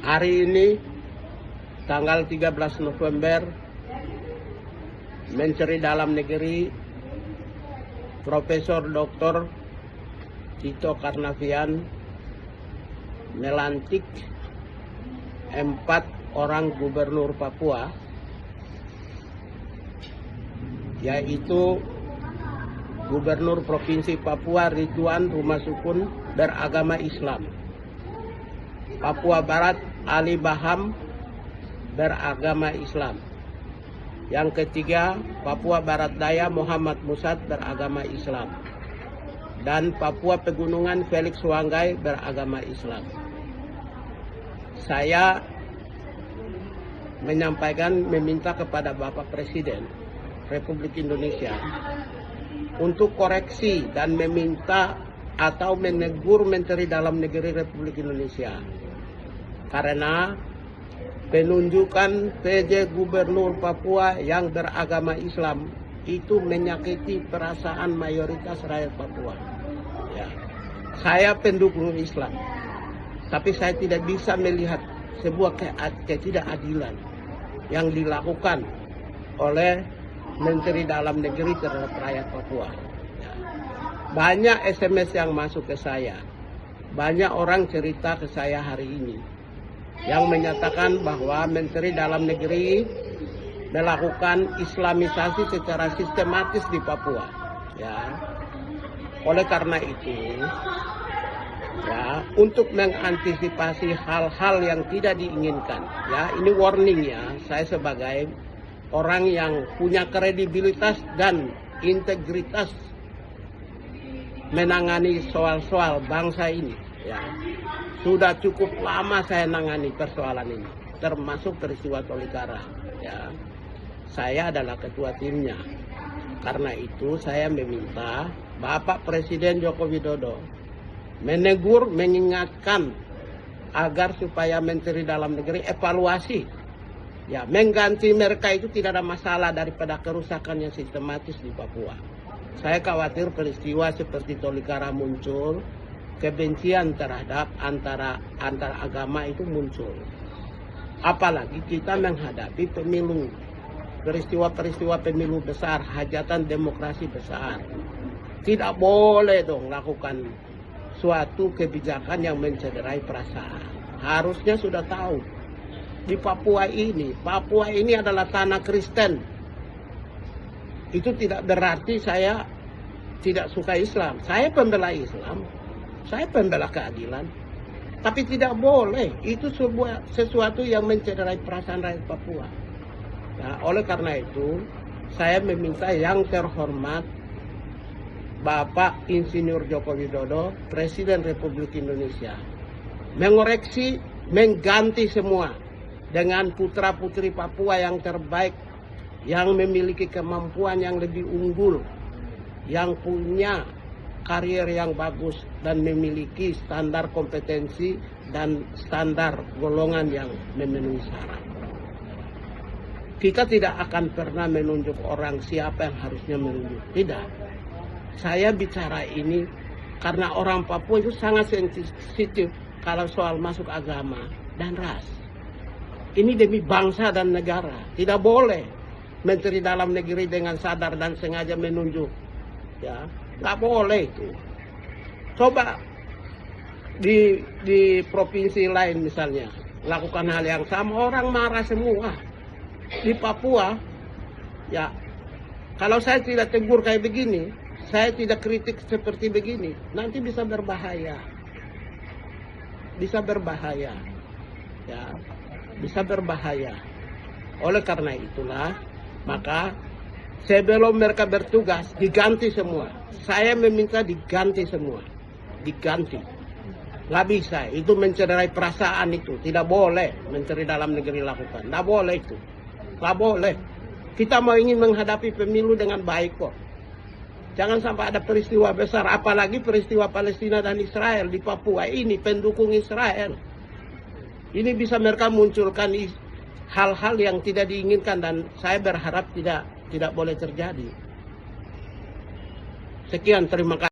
Hari ini tanggal 13 November, Menteri Dalam Negeri Profesor Dr. Tito Karnavian melantik 4 orang gubernur Papua, yaitu Gubernur Provinsi Papua Ridwan Rumasukun beragama Islam, Papua Barat Ali Baham beragama Islam, yang ketiga Papua Barat Daya Muhammad Musad beragama Islam, dan Papua Pegunungan Felix Wanggai beragama Islam. Saya meminta kepada Bapak Presiden Republik Indonesia untuk koreksi dan meminta atau menegur Menteri Dalam Negeri Republik Indonesia karena penunjukan PJ Gubernur Papua yang beragama Islam itu menyakiti perasaan mayoritas rakyat Papua. Ya. Saya pendukung Islam, tapi saya tidak bisa melihat sebuah ketidakadilan yang dilakukan oleh Menteri Dalam Negeri terhadap rakyat Papua. Ya. Banyak SMS yang masuk ke saya, banyak orang cerita ke saya hari ini yang menyatakan bahwa Menteri Dalam Negeri melakukan Islamisasi secara sistematis di Papua. Ya. Oleh karena itu, ya, untuk mengantisipasi hal-hal yang tidak diinginkan, ya, ini warning ya, saya sebagai orang yang punya kredibilitas dan integritas menangani soal-soal bangsa ini, ya. Sudah cukup lama saya menangani persoalan ini, termasuk peristiwa Tolikara, ya. Saya adalah ketua timnya. Karena itu saya meminta Bapak Presiden Joko Widodo menegur, mengingatkan agar supaya Menteri Dalam Negeri evaluasi, ya, mengganti mereka itu tidak ada masalah daripada kerusakan yang sistematis di Papua. Saya khawatir peristiwa seperti Tolikara muncul, kebencian terhadap antara agama itu muncul. Apalagi kita menghadapi pemilu, peristiwa-peristiwa pemilu besar, hajatan demokrasi besar. Tidak boleh dong lakukan suatu kebijakan yang mencederai perasaan. Harusnya sudah tahu. Di Papua ini adalah tanah Kristen. Itu tidak berarti saya tidak suka Islam. Saya pembela Islam, saya pembela keadilan. Tapi tidak boleh, itu sesuatu yang mencederai perasaan rakyat Papua. Nah, oleh karena itu, saya meminta yang terhormat Bapak Insinyur Joko Widodo, Presiden Republik Indonesia, mengoreksi, mengganti semua dengan putra-putri Papua yang terbaik, yang memiliki kemampuan yang lebih unggul, yang punya karier yang bagus, dan memiliki standar kompetensi dan standar golongan yang memenuhi syarat. Kita tidak akan pernah menunjuk orang siapa yang harusnya menunjuk. Tidak. Saya bicara ini karena orang Papua itu sangat sensitif kalau soal masuk agama dan ras. Ini demi bangsa dan negara. Tidak boleh Menteri Dalam Negeri dengan sadar dan sengaja menunjuk. Ya, nggak boleh itu. Coba di provinsi lain misalnya lakukan hal yang sama, orang marah semua. Di Papua, ya, kalau saya tidak tegur kayak begini, saya tidak kritik seperti begini, nanti bisa berbahaya. Bisa berbahaya. Ya, bisa berbahaya. Oleh karena itulah, maka sebelum mereka bertugas, diganti semua. Saya meminta diganti semua. Diganti. Nggak bisa, itu mencederai perasaan itu. Tidak boleh Menteri Dalam Negeri lakukan. Nggak boleh itu. Nggak boleh. Kita mau ingin menghadapi pemilu dengan baik kok. Jangan sampai ada peristiwa besar, apalagi peristiwa Palestina dan Israel di Papua ini pendukung Israel. Ini bisa mereka munculkan hal-hal yang tidak diinginkan dan saya berharap tidak boleh terjadi. Sekian, terima kasih.